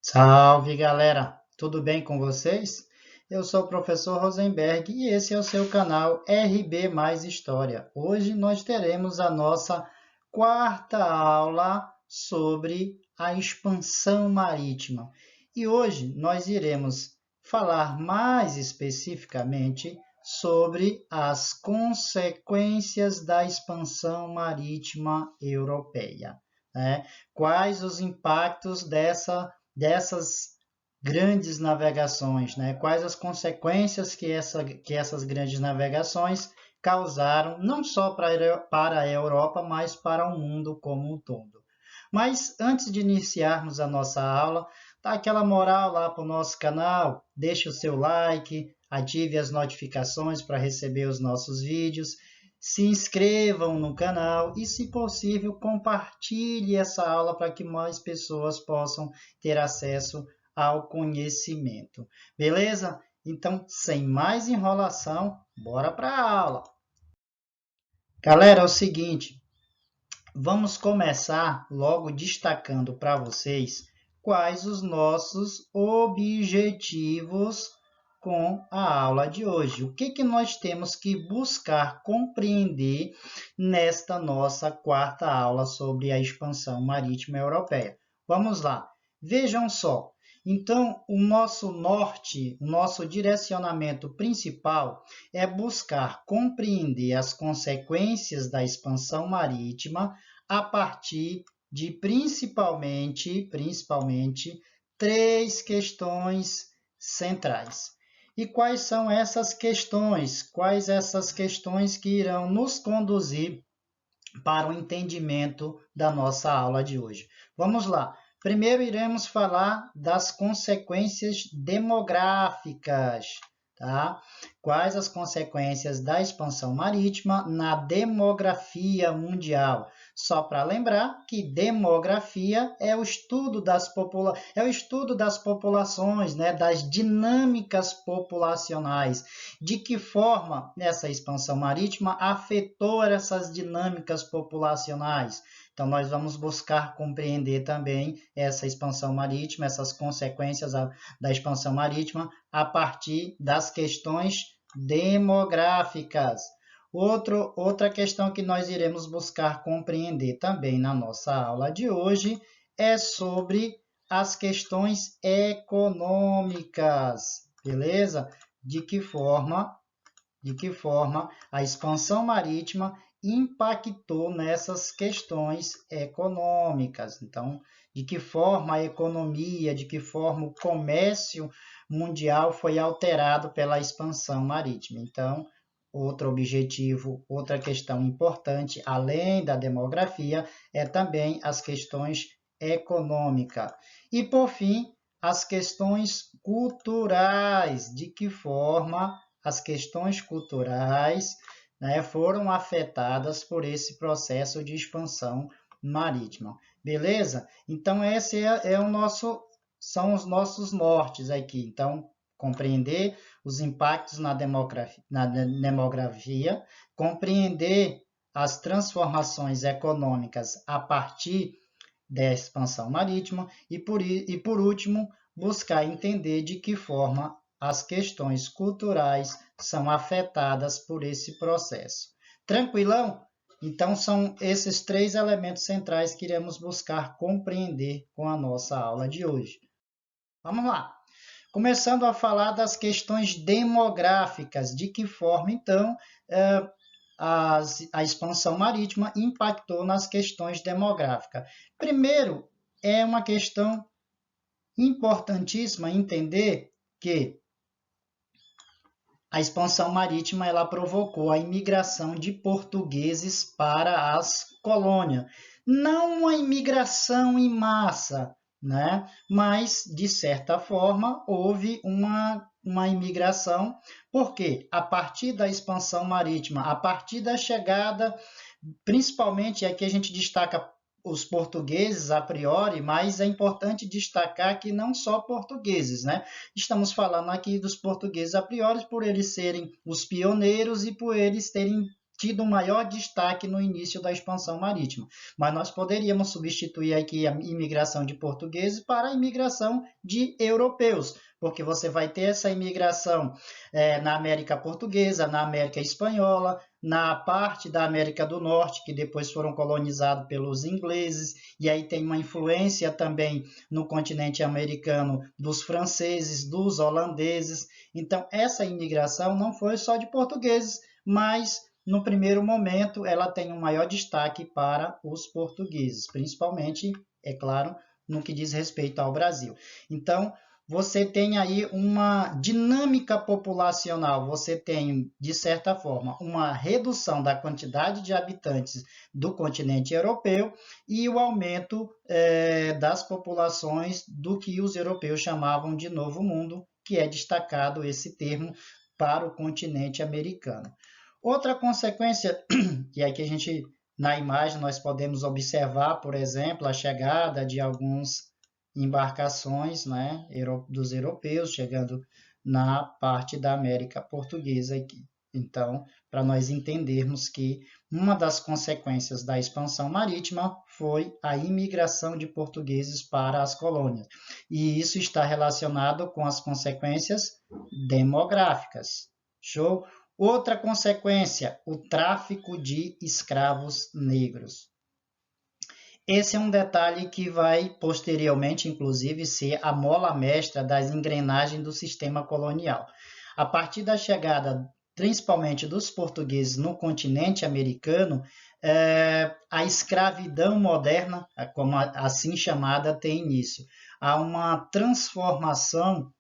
Salve, galera! Tudo bem com vocês? Eu sou o professor Rosenberg e esse é o seu canal RB Mais História. Hoje nós teremos a nossa quarta aula sobre a expansão marítima. E hoje nós iremos falar mais especificamente sobre as consequências da expansão marítima europeia, né? Quais os impactos dessas grandes navegações, né? Quais as consequências que essas grandes navegações causaram, não só para a Europa, mas para o mundo como um todo. Mas antes de iniciarmos a nossa aula, dá aquela moral lá para o nosso canal, deixe o seu like, ative as notificações para receber os nossos vídeos, se inscrevam no canal e, se possível, compartilhe essa aula para que mais pessoas possam ter acesso ao conhecimento. Beleza? Então, sem mais enrolação, bora para a aula. Galera, é o seguinte, vamos começar logo destacando para vocês quais os nossos objetivos com a aula de hoje. O que nós temos que buscar compreender nesta nossa quarta aula sobre a expansão marítima europeia? Vamos lá. Vejam só. Então, o nosso norte, o nosso direcionamento principal é buscar compreender as consequências da expansão marítima a partir de principalmente três questões centrais. E quais são essas questões? Quais essas questões que irão nos conduzir para o entendimento da nossa aula de hoje? Vamos lá. Primeiro iremos falar das consequências demográficas, tá? Quais as consequências da expansão marítima na demografia mundial? Só para lembrar que demografia é o estudo das populações, né? Das dinâmicas populacionais. De que forma essa expansão marítima afetou essas dinâmicas populacionais? Então, nós vamos buscar compreender também essa expansão marítima, essas consequências da expansão marítima, a partir das questões demográficas. Outra questão que nós iremos buscar compreender também na nossa aula de hoje é sobre as questões econômicas, beleza? De que forma a expansão marítima impactou nessas questões econômicas. Então, de que forma a economia, de que forma o comércio mundial foi alterado pela expansão marítima. Então, outro objetivo, outra questão importante, além da demografia, é também as questões econômicas. E, por fim, as questões culturais, de que forma as questões culturais, né, foram afetadas por esse processo de expansão marítima. Beleza? Então, esse são os nossos nortes aqui. Então, compreender os impactos na demografia, compreender as transformações econômicas a partir da expansão marítima e, por último, buscar entender de que forma as questões culturais são afetadas por esse processo. Tranquilão? Então, são esses três elementos centrais que iremos buscar compreender com a nossa aula de hoje. Vamos lá. Começando a falar das questões demográficas, de que forma, então, a expansão marítima impactou nas questões demográficas. Primeiro, é uma questão importantíssima entender que a expansão marítima ela provocou a imigração de portugueses para as colônias. Não uma imigração em massa, né? Mas, de certa forma, houve uma imigração, porque a partir da expansão marítima, a partir da chegada, principalmente aqui a gente destaca os portugueses a priori, mas é importante destacar que não só portugueses, né? Estamos falando aqui dos portugueses a priori por eles serem os pioneiros e por eles terem tido um maior destaque no início da expansão marítima. Mas nós poderíamos substituir aqui a imigração de portugueses para a imigração de europeus, porque você vai ter essa imigração na América Portuguesa, na América Espanhola, na parte da América do Norte, que depois foram colonizados pelos ingleses, e aí tem uma influência também no continente americano dos franceses, dos holandeses. Então, essa imigração não foi só de portugueses, mas no primeiro momento ela tem um maior destaque para os portugueses, principalmente, é claro, no que diz respeito ao Brasil. Então, você tem aí uma dinâmica populacional, você tem, de certa forma, uma redução da quantidade de habitantes do continente europeu e o aumento das populações do que os europeus chamavam de Novo Mundo, que é destacado esse termo para o continente americano. Outra consequência, que aqui a gente, na imagem, nós podemos observar, por exemplo, a chegada de alguns embarcações, né, dos europeus chegando na parte da América Portuguesa aqui. Então, para nós entendermos que uma das consequências da expansão marítima foi a imigração de portugueses para as colônias. E isso está relacionado com as consequências demográficas. Show? Outra consequência, o tráfico de escravos negros. Esse é um detalhe que vai posteriormente, inclusive, ser a mola mestra das engrenagens do sistema colonial. A partir da chegada, principalmente dos portugueses no continente americano, a escravidão moderna, como assim chamada, tem início. Há uma transformação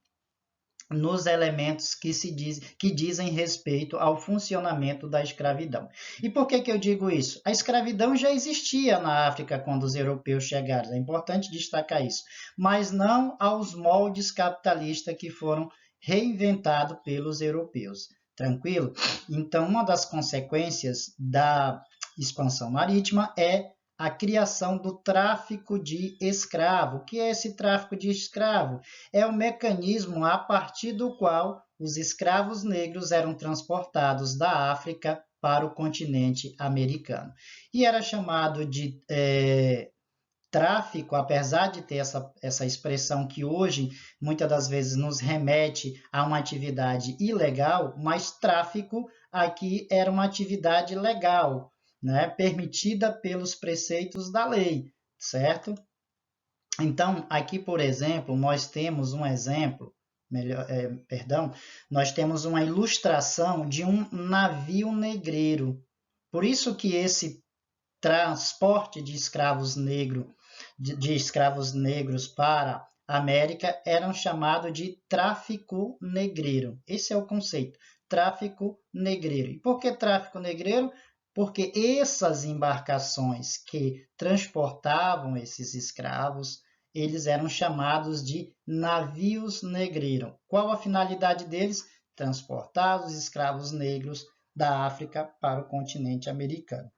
nos elementos que dizem respeito ao funcionamento da escravidão. E por que eu digo isso? A escravidão já existia na África quando os europeus chegaram, é importante destacar isso, mas não aos moldes capitalistas que foram reinventados pelos europeus. Tranquilo? Então, uma das consequências da expansão marítima é a criação do tráfico de escravo. O que é esse tráfico de escravo? É o mecanismo a partir do qual os escravos negros eram transportados da África para o continente americano. E era chamado de tráfico, apesar de ter essa expressão que hoje muitas das vezes nos remete a uma atividade ilegal, mas tráfico aqui era uma atividade legal, né, permitida pelos preceitos da lei, certo? Então, aqui, por exemplo, nós temos um exemplo, nós temos uma ilustração de um navio negreiro. Por isso que esse transporte de escravos negros para a América eram chamado de tráfico negreiro. Esse é o conceito, tráfico negreiro. E por que tráfico negreiro? Porque essas embarcações que transportavam esses escravos, eles eram chamados de navios negreiros. Qual a finalidade deles? Transportar os escravos negros da África para o continente americano.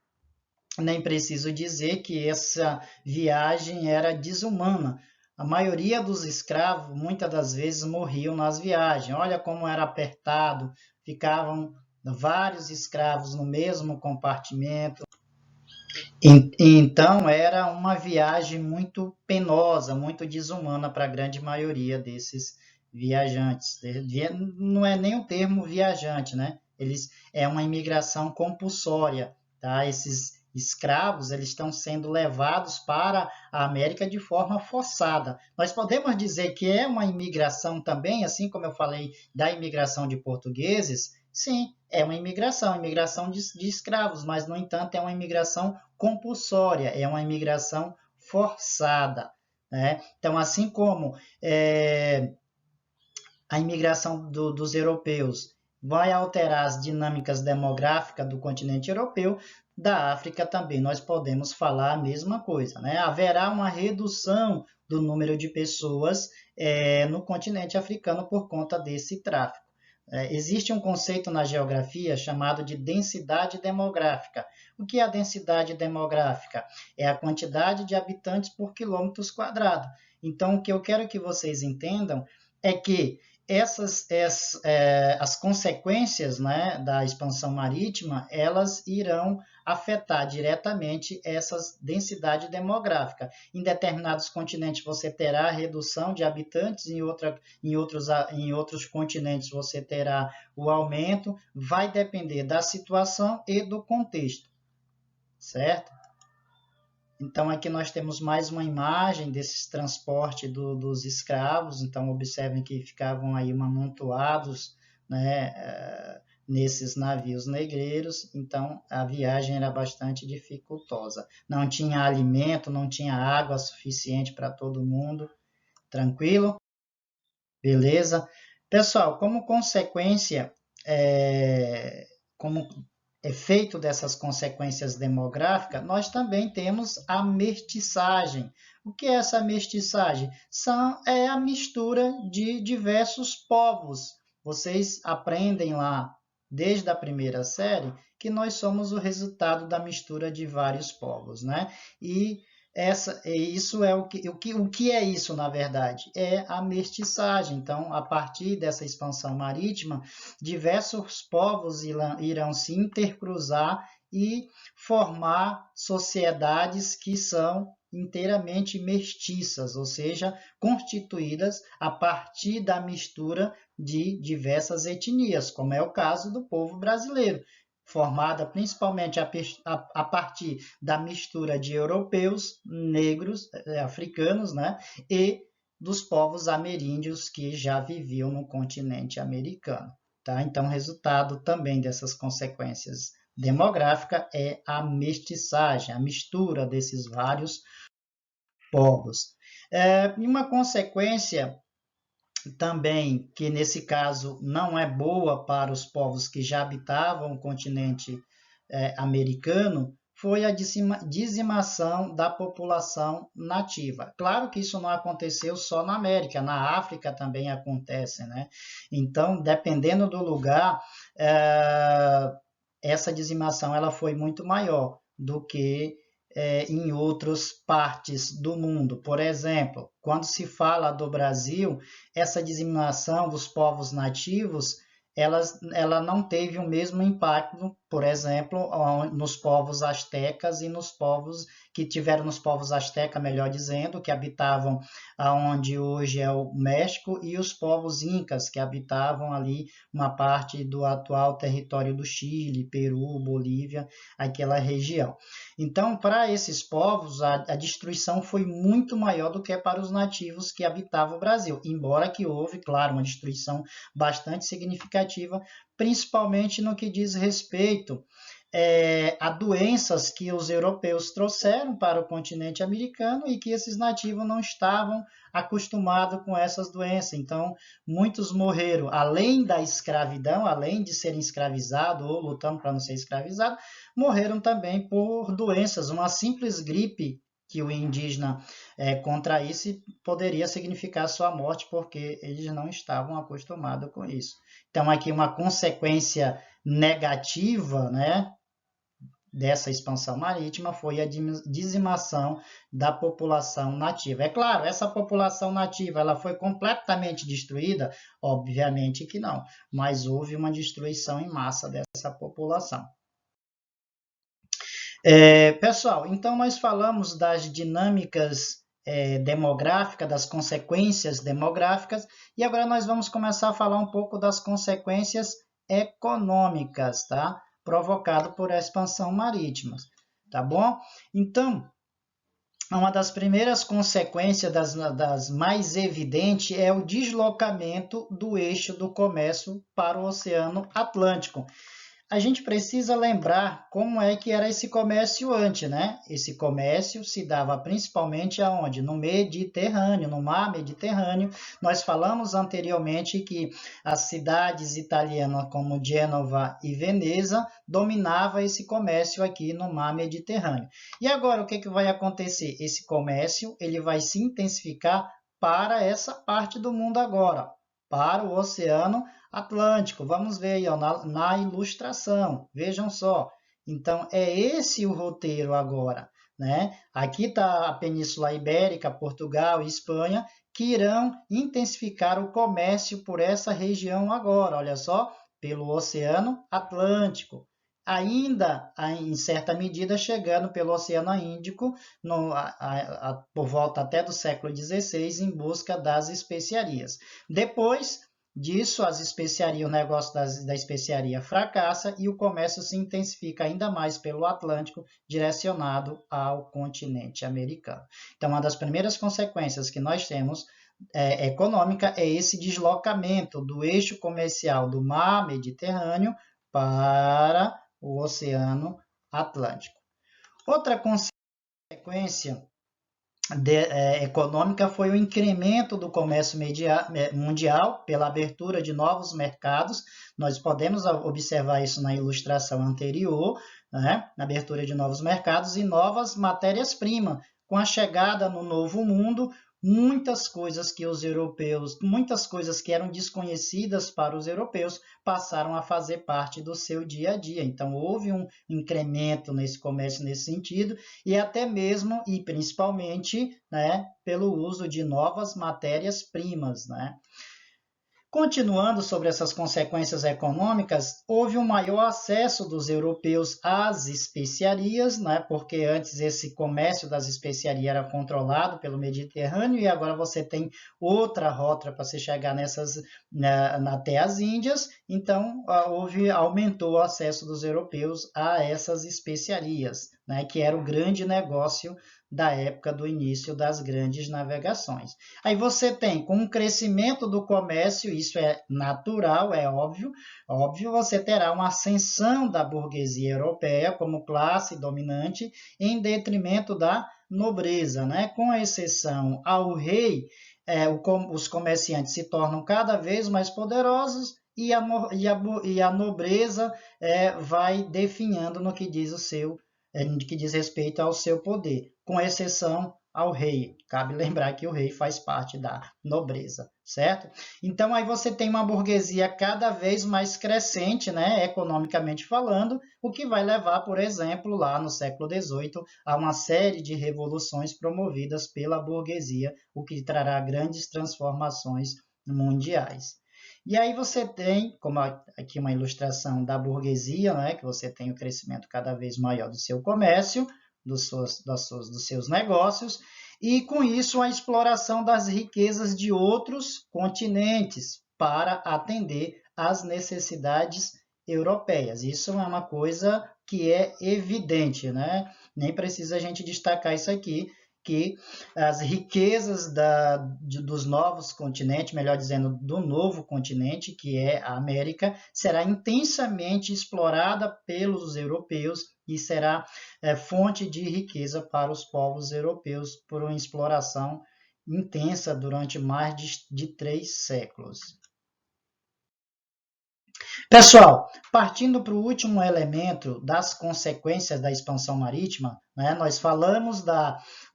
Nem preciso dizer que essa viagem era desumana. A maioria dos escravos, muitas das vezes, morriam nas viagens. Olha como era apertado, ficavam vários escravos no mesmo compartimento. Então, era uma viagem muito penosa, muito desumana para a grande maioria desses viajantes. Não é nem o termo viajante, né? É uma imigração compulsória, tá? Esses escravos, eles estão sendo levados para a América de forma forçada. Nós podemos dizer que é uma imigração também, assim como eu falei da imigração de portugueses. Sim, é uma imigração de escravos, mas, no entanto, é uma imigração compulsória, é uma imigração forçada, né? Então, assim como a imigração dos europeus vai alterar as dinâmicas demográficas do continente europeu, da África também nós podemos falar a mesma coisa, né? Haverá uma redução do número de pessoas no continente africano por conta desse tráfico. Existe um conceito na geografia chamado de densidade demográfica. O que é a densidade demográfica? É a quantidade de habitantes por quilômetros quadrados. Então, o que eu quero que vocês entendam é que as consequências, né, da expansão marítima, elas irão afetar diretamente essa densidade demográfica. Em determinados continentes você terá redução de habitantes, em outros continentes você terá o aumento, vai depender da situação e do contexto, certo? Então, aqui nós temos mais uma imagem desse transporte dos escravos. Então, observem que ficavam aí amontoados, né, nesses navios negreiros. Então, a viagem era bastante dificultosa. Não tinha alimento, não tinha água suficiente para todo mundo. Tranquilo? Beleza? Pessoal, como consequência, como efeito dessas consequências demográficas, nós também temos a mestiçagem. O que é essa mestiçagem? É a mistura de diversos povos. Vocês aprendem lá, desde a primeira série, que nós somos o resultado da mistura de vários povos, né? Isso é o que é isso, na verdade? É a mestiçagem. Então, a partir dessa expansão marítima, diversos povos irão se intercruzar e formar sociedades que são inteiramente mestiças, ou seja, constituídas a partir da mistura de diversas etnias, como é o caso do povo brasileiro, formada principalmente a partir da mistura de europeus, negros, africanos, né, e dos povos ameríndios que já viviam no continente americano. Tá? Então, resultado também dessas consequências demográficas é a mestiçagem, a mistura desses vários povos. Uma consequência também, que nesse caso não é boa para os povos que já habitavam o continente americano, foi a dizimação da população nativa. Claro que isso não aconteceu só na América, na África também acontece, né? Então, dependendo do lugar, essa dizimação ela foi muito maior do que em outras partes do mundo. Por exemplo, quando se fala do Brasil, essa dizimação dos povos nativos, ela não teve o mesmo impacto, por exemplo, nos povos astecas e nos povos que tiveram nos povos astecas, melhor dizendo, que habitavam onde hoje é o México, e os povos incas, que habitavam ali uma parte do atual território do Chile, Peru, Bolívia, aquela região. Então, para esses povos, a destruição foi muito maior do que para os nativos que habitavam o Brasil, embora que houve, claro, uma destruição bastante significativa, principalmente no que diz respeito a doenças que os europeus trouxeram para o continente americano e que esses nativos não estavam acostumados com essas doenças. Então, muitos morreram, além da escravidão, além de serem escravizados ou lutando para não ser escravizados, morreram também por doenças. Uma simples gripe que o indígena contraísse poderia significar sua morte, porque eles não estavam acostumados com isso. Então, aqui uma consequência negativa, né, dessa expansão marítima foi a dizimação da população nativa. É claro, essa população nativa ela foi completamente destruída? Obviamente que não, mas houve uma destruição em massa dessa população. Pessoal, então nós falamos das dinâmicas demográficas, das consequências demográficas, e agora nós vamos começar a falar um pouco das consequências econômicas, tá? Provocado por a expansão marítima, tá bom? Então, uma das primeiras consequências, das mais evidentes, é o deslocamento do eixo do comércio para o Oceano Atlântico. A gente precisa lembrar como é que era esse comércio antes, né? Esse comércio se dava principalmente aonde? No Mediterrâneo, no mar Mediterrâneo. Nós falamos anteriormente que as cidades italianas como Gênova e Veneza dominavam esse comércio aqui no mar Mediterrâneo. E agora o que vai acontecer? Esse comércio ele vai se intensificar para essa parte do mundo agora, para o Oceano Atlântico. Vamos ver aí, ó, na ilustração. Vejam só. Então, é esse o roteiro agora. né? Aqui está a Península Ibérica, Portugal e Espanha, que irão intensificar o comércio por essa região agora, olha só, pelo Oceano Atlântico. Ainda, em certa medida, chegando pelo Oceano Índico, por volta até do século XVI, em busca das especiarias. Depois disso, o negócio da especiaria fracassa e o comércio se intensifica ainda mais pelo Atlântico, direcionado ao continente americano. Então, uma das primeiras consequências que nós temos econômica é esse deslocamento do eixo comercial do mar Mediterrâneo para o Oceano Atlântico. Outra consequência econômica foi o incremento do comércio mundial pela abertura de novos mercados. Nós podemos observar isso na ilustração anterior, né? Na abertura de novos mercados e novas matérias-primas. Com a chegada no Novo Mundo, muitas coisas que eram desconhecidas para os europeus passaram a fazer parte do seu dia a dia. Então, houve um incremento nesse comércio nesse sentido, e até mesmo e principalmente, né, pelo uso de novas matérias-primas, né? Continuando sobre essas consequências econômicas, houve um maior acesso dos europeus às especiarias, né? Porque antes esse comércio das especiarias era controlado pelo Mediterrâneo e agora você tem outra rota para se chegar até as Índias, então aumentou o acesso dos europeus a essas especiarias, né? Que era o grande negócio da época do início das grandes navegações. Aí você tem, com o crescimento do comércio, isso é natural, é óbvio, você terá uma ascensão da burguesia europeia como classe dominante em detrimento da nobreza, né? Com exceção ao rei, os comerciantes se tornam cada vez mais poderosos e a nobreza vai definhando no que diz respeito ao seu poder, com exceção ao rei. Cabe lembrar que o rei faz parte da nobreza, certo? Então, aí você tem uma burguesia cada vez mais crescente, né, economicamente falando, o que vai levar, por exemplo, lá no século XVIII, a uma série de revoluções promovidas pela burguesia, o que trará grandes transformações mundiais. E aí você tem, como aqui uma ilustração da burguesia, né, que você tem o crescimento cada vez maior do seu comércio, dos seus negócios, e com isso a exploração das riquezas de outros continentes para atender às necessidades europeias. Isso é uma coisa que é evidente, né? Nem precisa a gente destacar isso aqui, que as riquezas dos novos continentes, melhor dizendo, do novo continente, que é a América, será intensamente explorada pelos europeus e será fonte de riqueza para os povos europeus por uma exploração intensa durante mais de 3 séculos. Pessoal, partindo para o último elemento das consequências da expansão marítima, né, nós falamos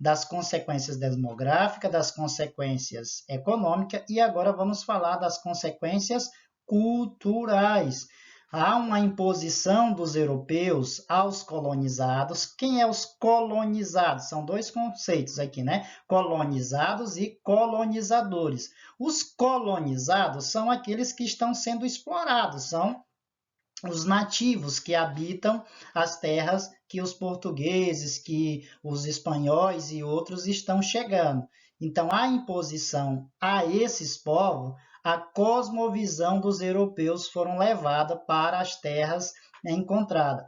das consequências demográficas, das consequências econômicas e agora vamos falar das consequências culturais. Há uma imposição dos europeus aos colonizados. Quem é os colonizados? São dois conceitos aqui, né? Colonizados e colonizadores. Os colonizados são aqueles que estão sendo explorados, são os nativos que habitam as terras que os portugueses, que os espanhóis e outros estão chegando. Então, a imposição a esses povos, a cosmovisão dos europeus foram levada para as terras encontradas.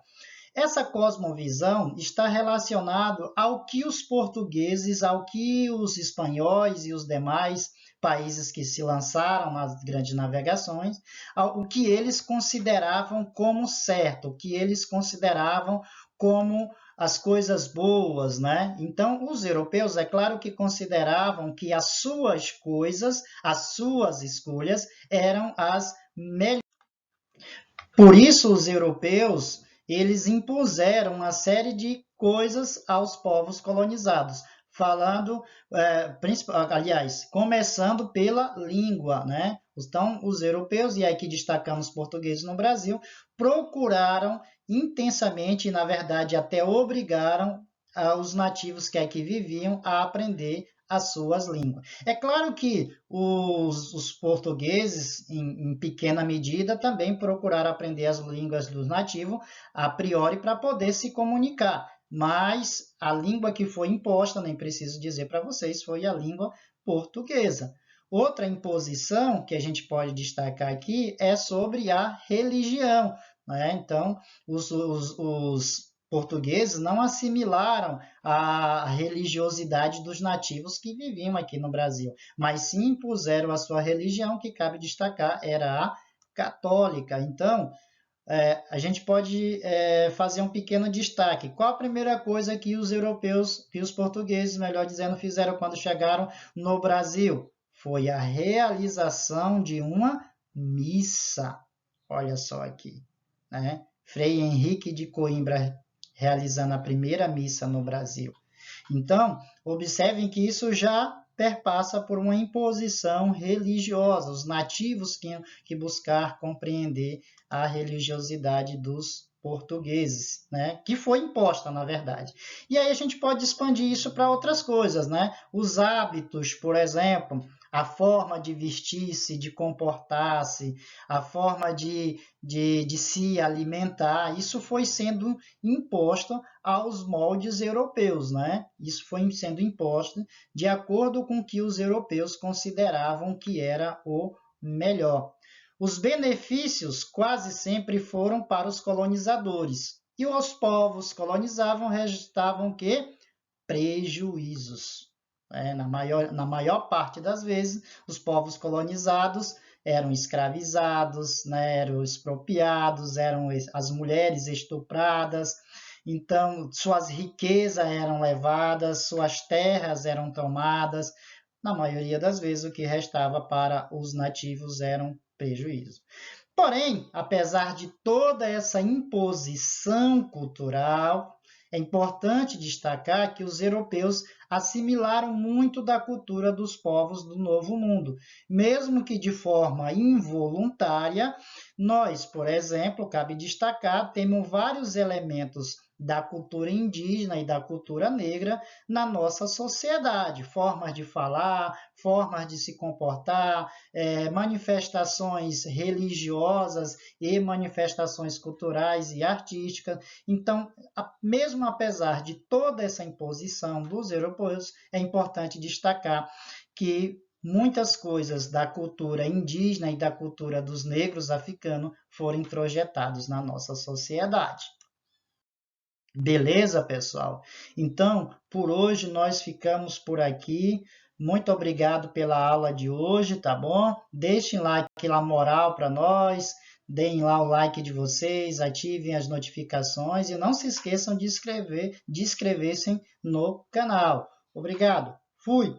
Essa cosmovisão está relacionada ao que os portugueses, ao que os espanhóis e os demais países que se lançaram nas grandes navegações, o que eles consideravam como certo, o que eles consideravam como as coisas boas, né? Então, os europeus, é claro que consideravam que as suas coisas, as suas escolhas eram as melhores. Por isso, os europeus, eles impuseram uma série de coisas aos povos colonizados, começando pela língua, né? Então, os europeus, e aqui destacamos os portugueses no Brasil, procuraram intensamente, e na verdade até obrigaram os nativos que aqui viviam a aprender as suas línguas. É claro que os portugueses, em pequena medida, também procuraram aprender as línguas dos nativos, a priori, para poder se comunicar. Mas a língua que foi imposta, nem preciso dizer para vocês, foi a língua portuguesa. Outra imposição que a gente pode destacar aqui é sobre a religião, né? Então, os portugueses não assimilaram a religiosidade dos nativos que viviam aqui no Brasil, mas sim impuseram a sua religião, que cabe destacar, era a católica. Então, a gente pode fazer um pequeno destaque. Qual a primeira coisa que os europeus, que os portugueses, melhor dizendo, fizeram quando chegaram no Brasil? Foi a realização de uma missa. Olha só aqui, né? Frei Henrique de Coimbra realizando a primeira missa no Brasil. Então, observem que isso já perpassa por uma imposição religiosa. Os nativos tinham que buscar compreender a religiosidade dos portugueses, né? Que foi imposta, na verdade. E aí a gente pode expandir isso para outras coisas, né? Os hábitos, por exemplo, a forma de vestir-se, de comportar-se, a forma de se alimentar, isso foi sendo imposto aos moldes europeus, né? Isso foi sendo imposto de acordo com o que os europeus consideravam que era o melhor. Os benefícios quase sempre foram para os colonizadores, e os povos colonizavam registravam que prejuízos. Na maior parte das vezes, os povos colonizados eram escravizados, né, eram expropriados, eram as mulheres estupradas, então suas riquezas eram levadas, suas terras eram tomadas. Na maioria das vezes, o que restava para os nativos eram prejuízo. Porém, apesar de toda essa imposição cultural, é importante destacar que os europeus assimilaram muito da cultura dos povos do Novo Mundo, mesmo que de forma involuntária. Nós, por exemplo, cabe destacar, temos vários elementos da cultura indígena e da cultura negra na nossa sociedade, formas de falar, formas de se comportar, manifestações religiosas e manifestações culturais e artísticas. Então, mesmo apesar de toda essa imposição dos europeus, é importante destacar que muitas coisas da cultura indígena e da cultura dos negros africanos foram introjetados na nossa sociedade. Beleza, pessoal? Então, por hoje nós ficamos por aqui. Muito obrigado pela aula de hoje, tá bom? Deixem lá aquela moral para nós, deem lá o like de vocês, ativem as notificações e não se esqueçam de inscrever-se no canal. Obrigado. Fui!